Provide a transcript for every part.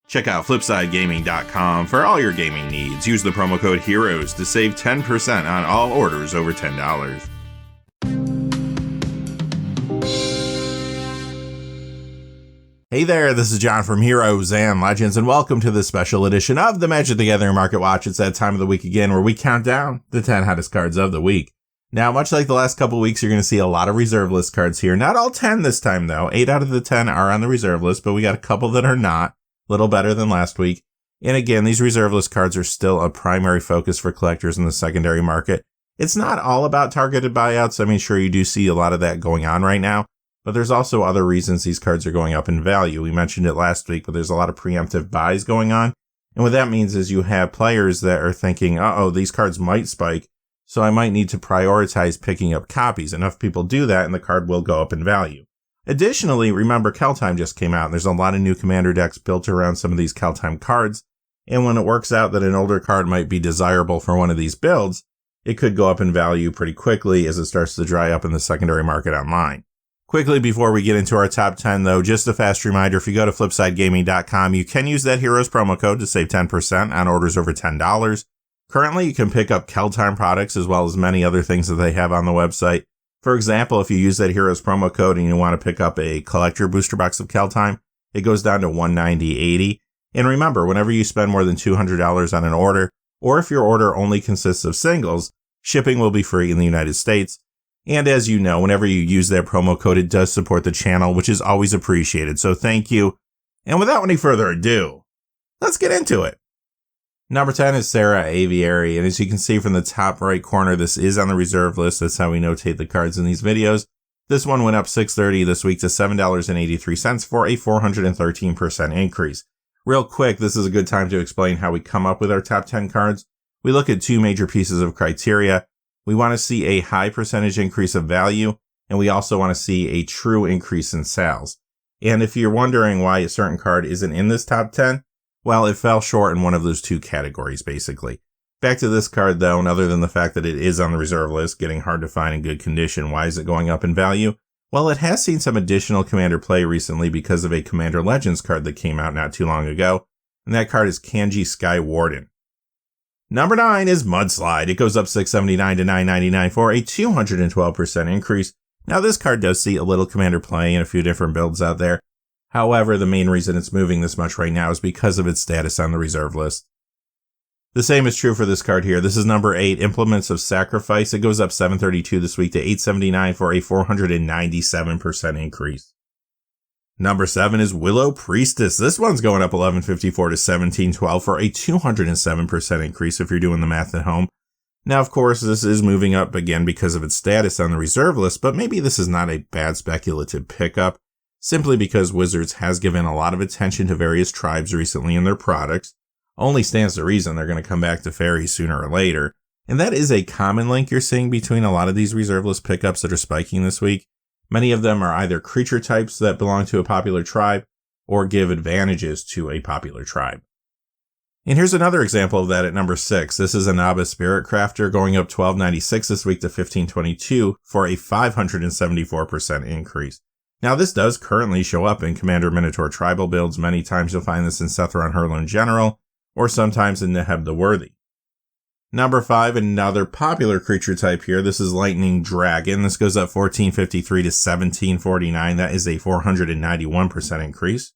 Check out FlipsideGaming.com for all your gaming needs. Use the promo code HEROES to save 10% on all orders over $10. Hey there, this is John from Heroes and Legends, and welcome to this special edition of the Magic the Gathering Market Watch. It's that time of the week again where we count down the 10 hottest cards of the week. Now, much like the last couple weeks, you're going to see a lot of reserve list cards here. Not all 10 this time, though. 8 out of the 10 are on the reserve list, but we got a couple that are not. A little better than last week. And again, these reserve list cards are still a primary focus for collectors in the secondary market. It's not all about targeted buyouts. I mean, sure, you do see a lot of that going on right now, but there's also other reasons these cards are going up in value. We mentioned it last week, but there's a lot of preemptive buys going on. And what that means is you have players that are thinking, these cards might spike, so I might need to prioritize picking up copies. Enough people do that, and the card will go up in value. Additionally, remember, Kaldheim just came out, and there's a lot of new commander decks built around some of these Kaldheim cards. And when it works out that an older card might be desirable for one of these builds, it could go up in value pretty quickly as it starts to dry up in the secondary market online. Quickly, before we get into our top 10, though, just a fast reminder, if you go to FlipsideGaming.com, you can use that Heroes promo code to save 10% on orders over $10. Currently, you can pick up Kaldheim products as well as many other things that they have on the website. For example, if you use that Heroes promo code and you want to pick up a collector booster box of Kaldheim, it goes down to $190.80. And remember, whenever you spend more than $200 on an order, or if your order only consists of singles, shipping will be free in the United States. And as you know, whenever you use that promo code, it does support the channel, which is always appreciated. So thank you. And without any further ado, let's get into it. Number 10 is Sera Aviary, and as you can see from the top right corner, this is on the reserve list. That's how we notate the cards in these videos. This one went up $6.30 this week to $7.83 for a 413% increase. Real quick, this is a good time to explain how we come up with our top 10 cards. We look at two major pieces of criteria. We want to see a high percentage increase of value, and we also want to see a true increase in sales. And if you're wondering why a certain card isn't in this top 10, well, it fell short in one of those two categories, basically. Back to this card, though, and other than the fact that it is on the reserve list, getting hard to find in good condition, why is it going up in value? Well, it has seen some additional Commander play recently because of a Commander Legends card that came out not too long ago, and that card is Kanji Sky Warden. Number 9 is Mudslide. It goes up $6.79 to $9.99 for a 212% increase. Now, this card does see a little Commander play in a few different builds out there. However, the main reason it's moving this much right now is because of its status on the reserve list. The same is true for this card here. This is number 8, Implements of Sacrifice. It goes up $7.32 this week to $8.79 for a 497% increase. Number 7 is Willow Priestess. This one's going up $11.54 to $17.12 for a 207% increase if you're doing the math at home. Now, of course, this is moving up again because of its status on the reserve list, but maybe this is not a bad speculative pickup. Simply because Wizards has given a lot of attention to various tribes recently in their products. Only stands to reason they're going to come back to fairies sooner or later. And that is a common link you're seeing between a lot of these reserve list pickups that are spiking this week. Many of them are either creature types that belong to a popular tribe or give advantages to a popular tribe. And here's another example of that at number 6. This is Anaba Spirit Crafter going up $12.96 this week to $15.22 for a 574% increase. Now, this does currently show up in Commander Minotaur tribal builds. Many times you'll find this in Sethron Hurlin General, or sometimes in Neheb the Worthy. Number 5, another popular creature type here. This is Lightning Dragon. This goes up $14.53 to $17.49. That is a 491% increase.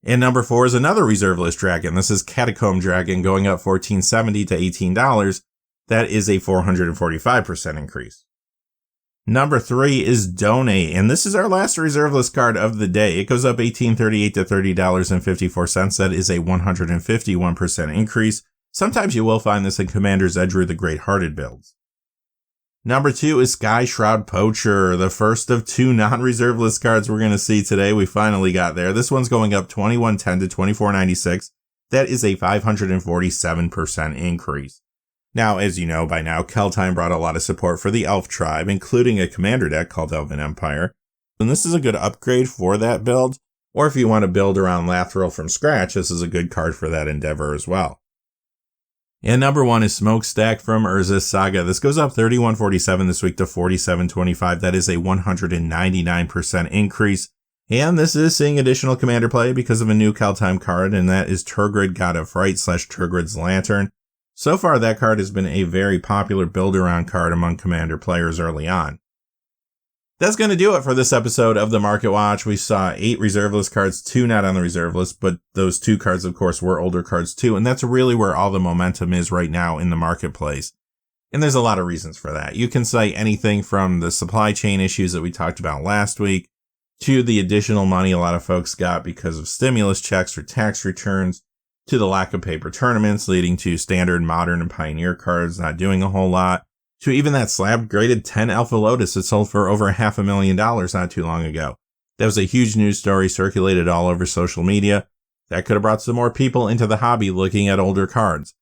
And number 4 is another reserve list dragon. This is Catacomb Dragon going up $14.70 to $18. That is a 445% increase. Number 3 is Donate, and this is our last reserve list card of the day. It goes up $18.38 to $30.54. That is a 151% increase. Sometimes you will find this in Commander's Edgeru the Great-Hearted builds. Number 2 is Sky Shroud Poacher, the first of 2 non-reserve list cards we're going to see today. We finally got there. This one's going up $21.10 to $24.96. That is a 547% increase. Now, as you know by now, Kaldheim brought a lot of support for the Elf tribe, including a commander deck called Elven Empire. And this is a good upgrade for that build. Or if you want to build around Lathril from scratch, this is a good card for that endeavor as well. And number 1 is Smokestack from Urza's Saga. This goes up $31.47 this week to $47.25. That is a 199% increase. And this is seeing additional commander play because of a new Kaldheim card, and that is Tergrid God of Fright / Tergrid's Lantern. So far, that card has been a very popular build-around card among commander players early on. That's going to do it for this episode of the Market Watch. We saw 8 reserve list cards, 2 not on the reserve list, but those 2 cards, of course, were older cards too, and that's really where all the momentum is right now in the marketplace. And there's a lot of reasons for that. You can cite anything from the supply chain issues that we talked about last week, to the additional money a lot of folks got because of stimulus checks or tax returns, to the lack of paper tournaments leading to standard, modern, and pioneer cards not doing a whole lot, to even that slab graded 10 Alpha Lotus that sold for over $500,000 not too long ago. That was a huge news story circulated all over social media. That could have brought some more people into the hobby looking at older cards.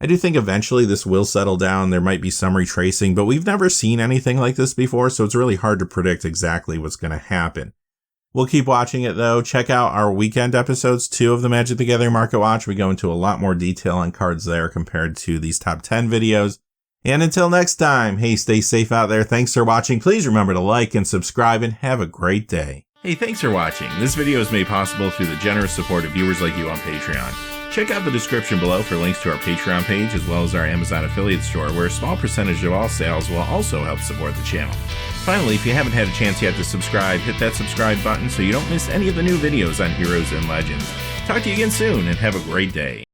I do think eventually this will settle down. There might be some retracing, but we've never seen anything like this before, so it's really hard to predict exactly what's going to happen. We'll keep watching it though. Check out our weekend episodes 2 of the Magic the Gathering Market Watch. We go into a lot more detail on cards there compared to these top 10 videos. And until next time, hey, stay safe out there. Thanks for watching. Please remember to like and subscribe and have a great day. Hey, thanks for watching. This video is made possible through the generous support of viewers like you on Patreon. Check out the description below for links to our Patreon page as well as our Amazon affiliate store, where a small percentage of all sales will also help support the channel. Finally, if you haven't had a chance yet to subscribe, hit that subscribe button so you don't miss any of the new videos on Heroes and Legends. Talk to you again soon and have a great day.